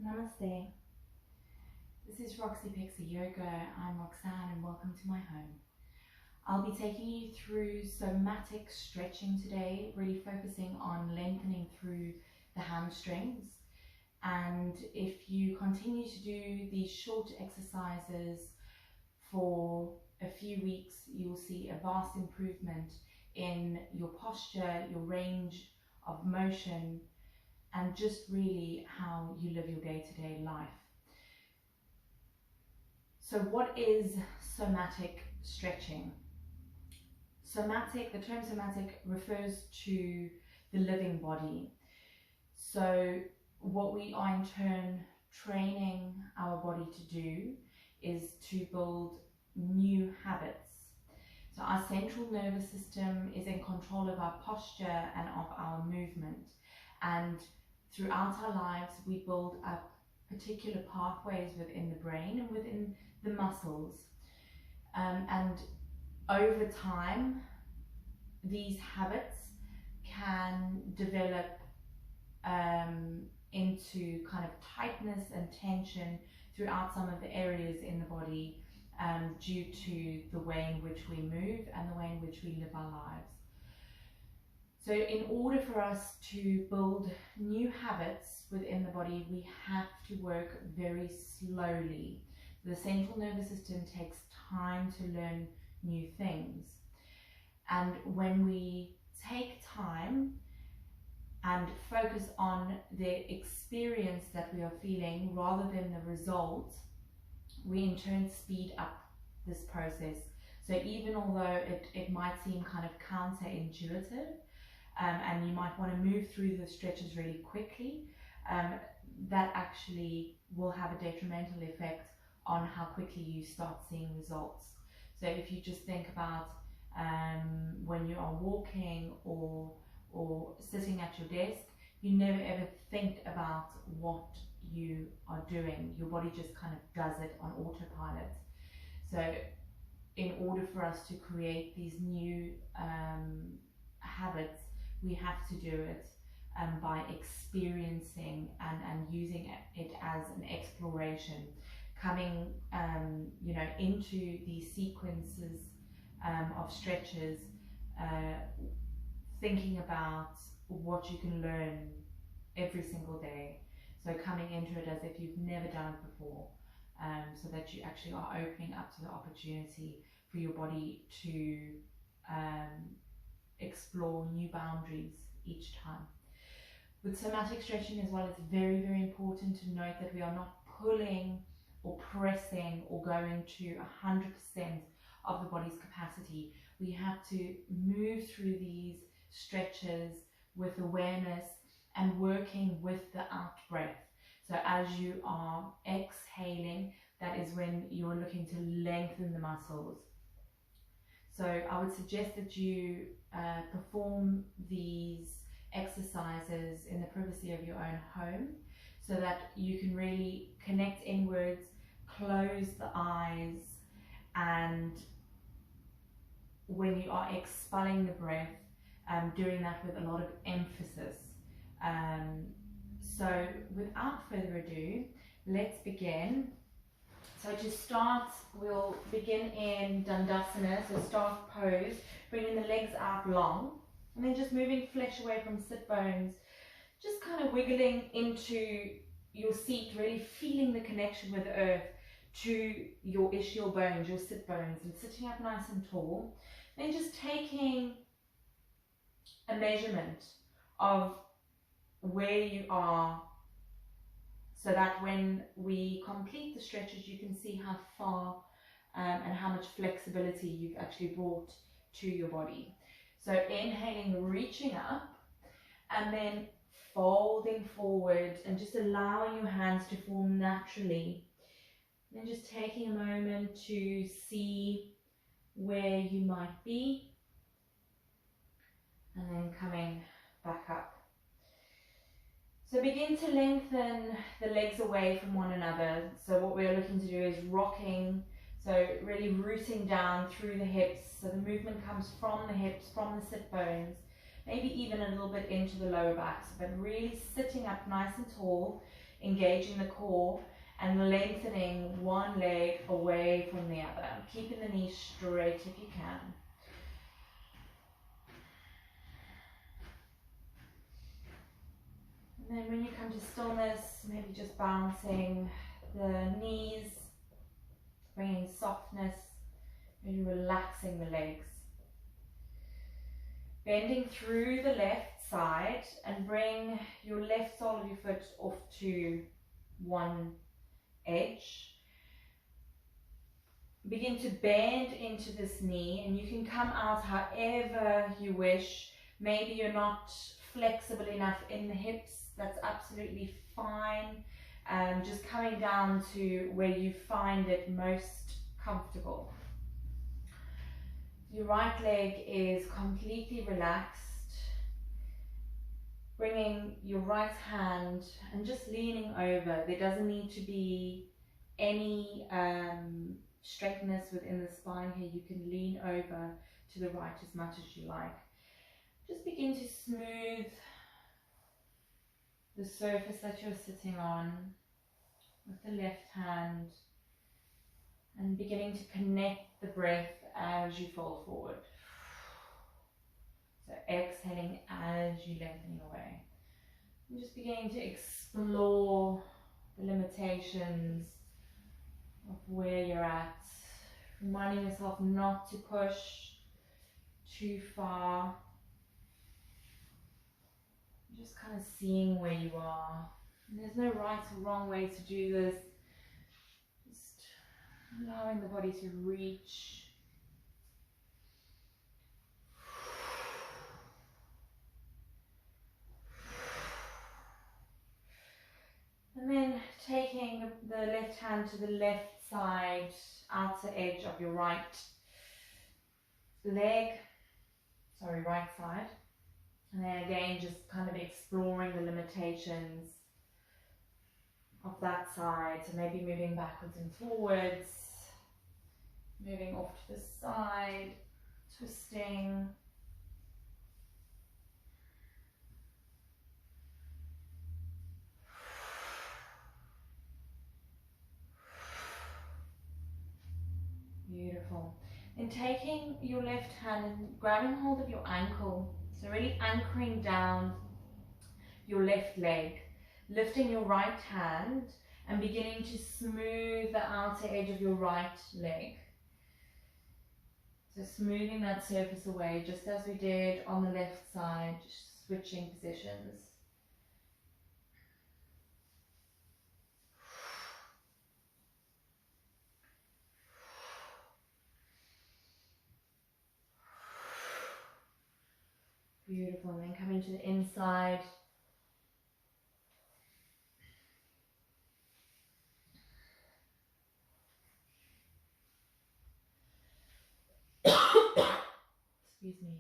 Namaste. This is Roxy Pixie Yoga. I'm Roxanne and welcome to my home. I'll be taking you through somatic stretching today, really focusing on lengthening through the hamstrings. And if you continue to do these short exercises for a few weeks, you'll see a vast improvement in your posture, your range of motion, and just really how you live your day-to-day life. So what is somatic stretching? The term somatic refers to the living body. So what we are in turn training our body to do is to build new habits. So our central nervous system is in control of our posture and of our movement. And throughout our lives, we build up particular pathways within the brain and within the muscles. And over time, these habits can develop into kind of tightness and tension throughout some of the areas in the body due to the way in which we move and the way in which we live our lives. So in order for us to build new habits within the body, we have to work very slowly. The central nervous system takes time to learn new things. And when we take time and focus on the experience that we are feeling rather than the result, we in turn speed up this process. So even although it might seem kind of counterintuitive, and you might want to move through the stretches really quickly, that actually will have a detrimental effect on how quickly you start seeing results. So if you just think about when you are walking or sitting at your desk, you never ever think about what you are doing. Your body just kind of does it on autopilot. So in order for us to create these new habits, we have to do it by experiencing and using it as an exploration, coming into these sequences of stretches, thinking about what you can learn every single day. So coming into it as if you've never done it before, so that you actually are opening up to the opportunity for your body to explore new boundaries each time. With somatic stretching as well, it's very, very important to note that we are not pulling or pressing or going to 100% of the body's capacity. We have to move through these stretches with awareness and working with the out breath. So as you are exhaling, that is when you're looking to lengthen the muscles. So I would suggest that you perform these exercises in the privacy of your own home so that you can really connect inwards, close the eyes, and when you are expelling the breath, doing that with a lot of emphasis. So without further ado, let's begin. So to start, we'll begin in Dandasana, so start pose, bringing the legs out long, and then just moving flesh away from sit bones, just kind of wiggling into your seat, really feeling the connection with the earth to your ischial bones, your sit bones, and sitting up nice and tall. Then just taking a measurement of where you are, so that when we complete the stretches, you can see how far and how much flexibility you've actually brought to your body. So inhaling, reaching up, and then folding forward and just allowing your hands to form naturally. And then just taking a moment to see where you might be, and then coming back up. So begin to lengthen the legs away from one another. So what we're looking to do is rocking, so really rooting down through the hips. So the movement comes from the hips, from the sit bones, maybe even a little bit into the lower backs, but really sitting up nice and tall, engaging the core and lengthening one leg away from the other, keeping the knees straight if you can. And then when you come to stillness, maybe just bouncing the knees, bringing softness, maybe relaxing the legs. Bending through the left side and bring your left sole of your foot off to one edge. Begin to bend into this knee, and you can come out however you wish. Maybe you're not flexible enough in the hips, that's absolutely fine. Just coming down to where you find it most comfortable. Your right leg is completely relaxed. Bringing your right hand and just leaning over. There doesn't need to be any straightness within the spine here. You can lean over to the right as much as you like. Just begin to smooth the surface that you're sitting on with the left hand, and beginning to connect the breath as you fold forward. So exhaling as you lengthening away. And just beginning to explore the limitations of where you're at. Reminding yourself not to push too far. Just kind of seeing where you are. And there's no right or wrong way to do this. Just allowing the body to reach. And then taking the left hand to the left side, outer edge of your right side. And then again, just kind of exploring the limitations of that side. So maybe moving backwards and forwards, moving off to the side, twisting. Beautiful. Then taking your left hand and grabbing hold of your ankle. So really anchoring down your left leg. Lifting your right hand and beginning to smooth the outer edge of your right leg. So smoothing that surface away, just as we did on the left side, just switching positions. Beautiful, and then coming to the inside. Excuse me.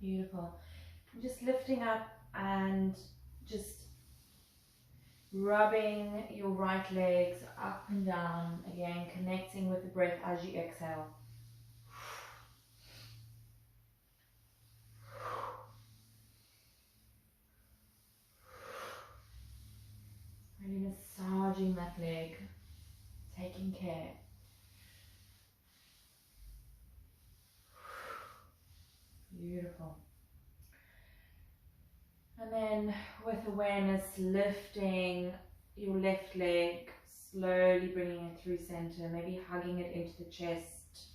Beautiful. Just lifting up and just rubbing your right legs up and down, again connecting with the breath as you exhale. Really massaging that leg, taking care. Beautiful. And then with awareness, lifting your left leg, slowly bringing it through center, maybe hugging it into the chest,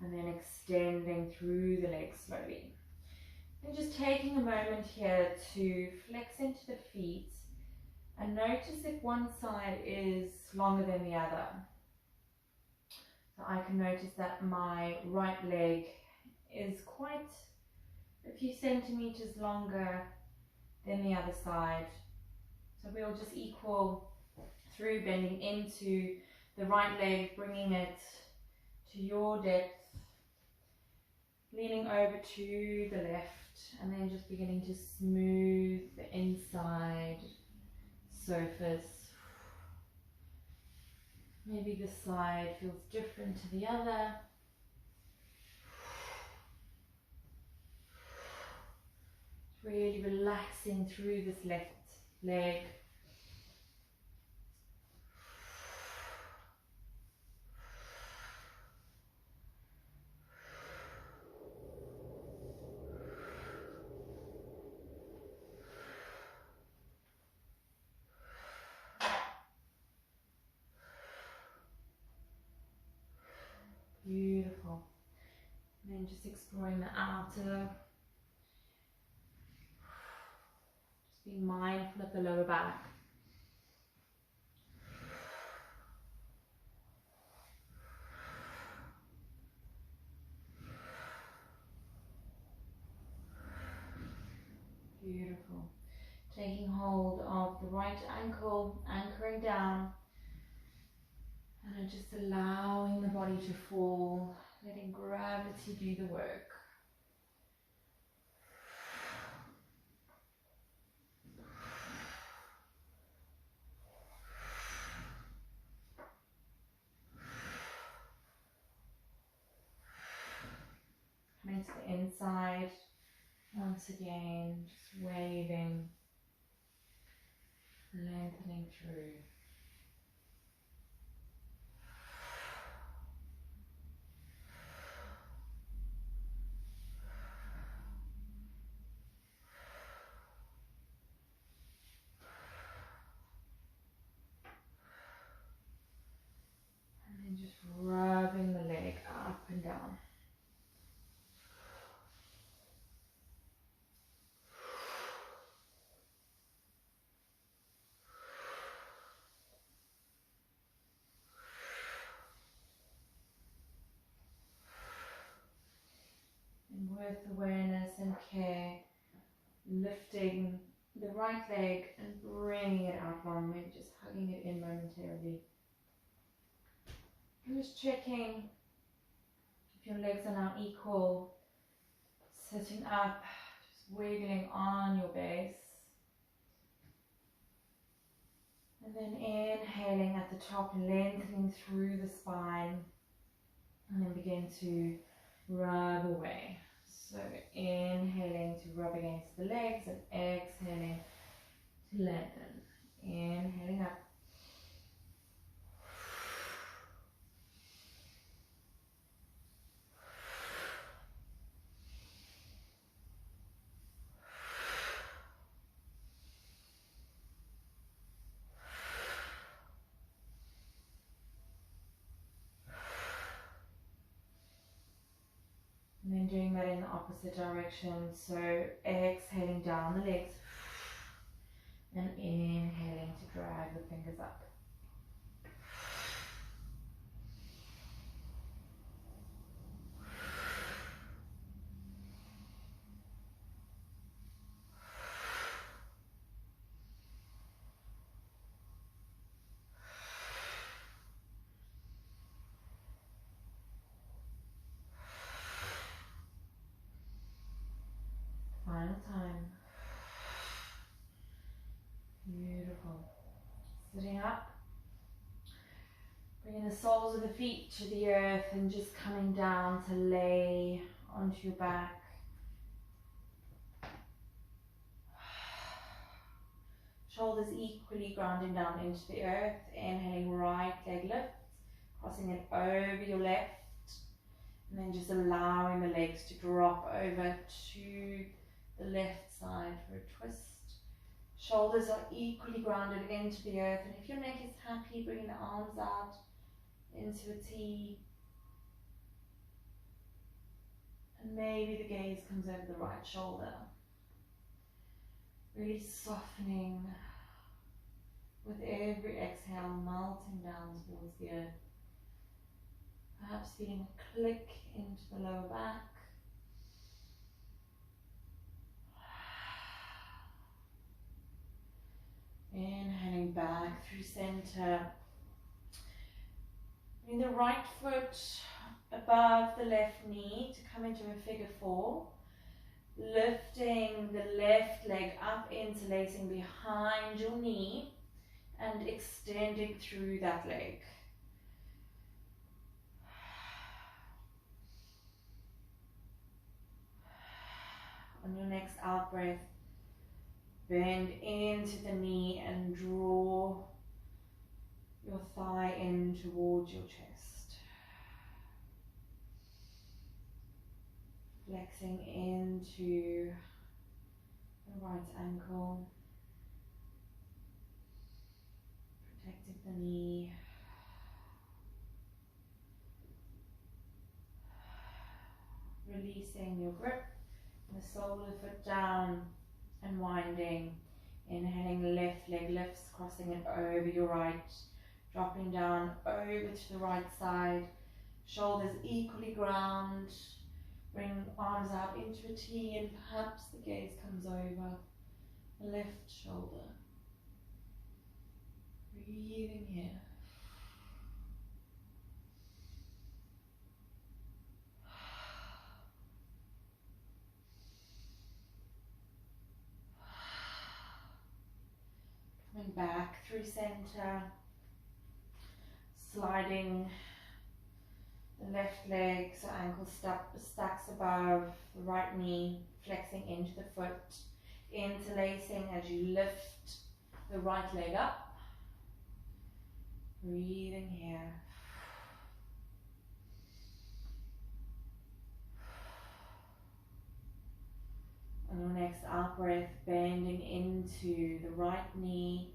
and then extending through the legs slowly. And just taking a moment here to flex into the feet and notice if one side is longer than the other. So I can notice that my right leg is quite a few centimeters longer than the other side. So we'll just equal through, bending into the right leg, bringing it to your depth, Leaning over to the left and then just beginning to smooth the inside surface. Maybe this side feels different to the other. Really relaxing through this left leg. Beautiful. And then just exploring the outer. Just being mindful of the lower back. Beautiful. Taking hold of the right ankle, anchoring down. And then just allowing the body to fall, letting gravity do the work. Coming to the inside, once again, just waving, lengthening through. And then just rubbing the leg up and down. And with awareness and care, lifting the right leg and bringing it out long, maybe just hugging it in momentarily. And just checking if your legs are now equal, sitting up, just wiggling on your base. And then inhaling at the top, lengthening through the spine, and then begin to rub away. So inhaling to rub against the legs and exhaling to lengthen. Inhaling up. And then doing that in the opposite direction. So exhaling down the legs and inhaling to drag the fingers up. Final time. Beautiful. Sitting up. Bringing the soles of the feet to the earth and just coming down to lay onto your back. Shoulders equally grounding down into the earth. Inhaling, right leg lifts, crossing it over your left. And then just allowing the legs to drop over to the left side for a twist. Shoulders are equally grounded into the earth, and if your neck is happy, bring the arms out into a T. And maybe the gaze comes over the right shoulder. Really softening with every exhale, melting down towards the earth. Perhaps feeling a click into the lower back. Inhaling back through center. Bring the right foot above the left knee to come into a figure four. Lifting the left leg up, interlacing behind your knee and extending through that leg. On your next out breath, bend into the knee and draw your thigh in towards your chest. Flexing into the right ankle, protecting the knee. Releasing your grip, the sole of the foot down and winding. Inhaling, left leg lifts, crossing it over your right, dropping down over to the right side. Shoulders equally ground. Bring arms out into a T and perhaps the gaze comes over the left shoulder. Breathing here. Coming back through center. Sliding the left leg so ankle stacks above the right knee, flexing into the foot, interlacing as you lift the right leg up. Breathing here. On your next out breath, bending into the right knee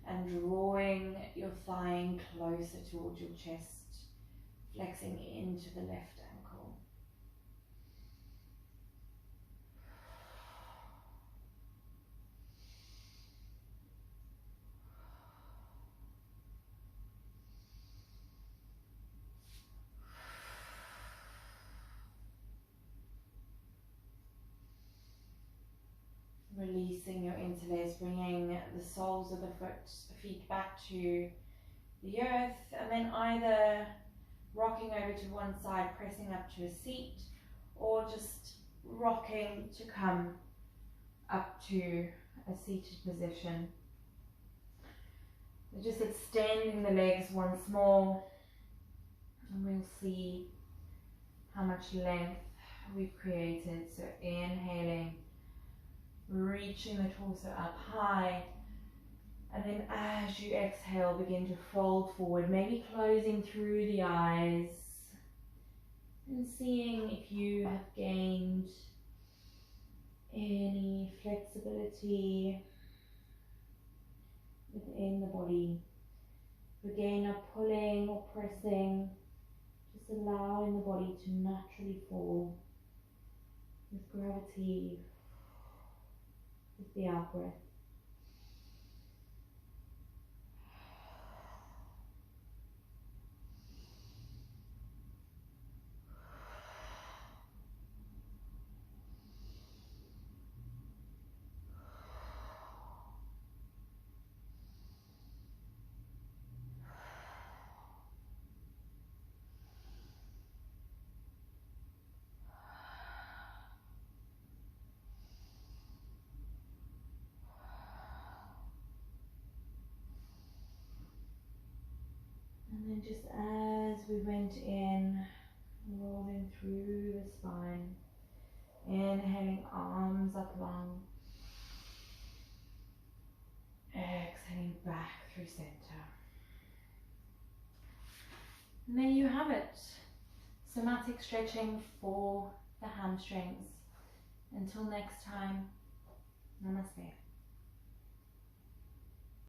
and drawing your thigh in closer towards your chest. Flexing into the left ankle. Releasing your interlace, bringing the soles of the feet back to the earth, and then either rocking over to one side, pressing up to a seat, or just rocking to come up to a seated position. So just extending the legs once more, and we'll see how much length we've created. So inhaling, reaching the torso up high, and then as you exhale, begin to fold forward, maybe closing through the eyes and seeing if you have gained any flexibility within the body. Again, not pulling or pressing, just allowing the body to naturally fall with gravity, with the out breath. And then just as we went in, rolling through the spine, inhaling, arms up long, exhaling back through center. And there you have it, somatic stretching for the hamstrings. Until next time, namaste.